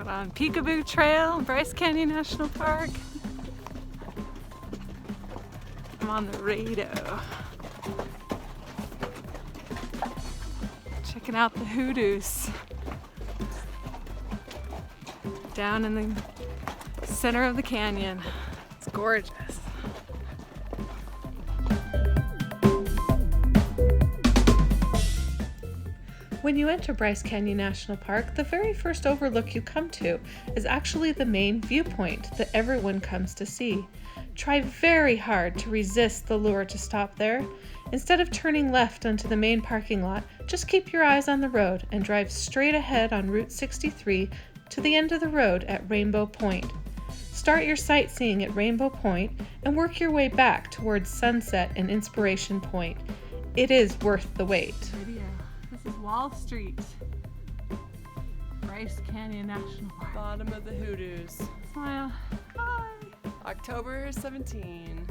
On Peekaboo Trail, Bryce Canyon National Park. I'm on the radio. Checking out the hoodoos. Down in the center of the canyon. It's gorgeous. When you enter Bryce Canyon National Park, the very first overlook you come to is actually the main viewpoint that everyone comes to see. Try very hard to resist the lure to stop there. Instead of turning left onto the main parking lot, just keep your eyes on the road and drive straight ahead on Route 63 to the end of the road at Rainbow Point. Start your sightseeing at Rainbow Point and work your way back towards Sunset and Inspiration Point. It is worth the wait. This is Wall Street, Bryce Canyon National Park. Bottom of the hoodoos. Smile. Hi. October 17.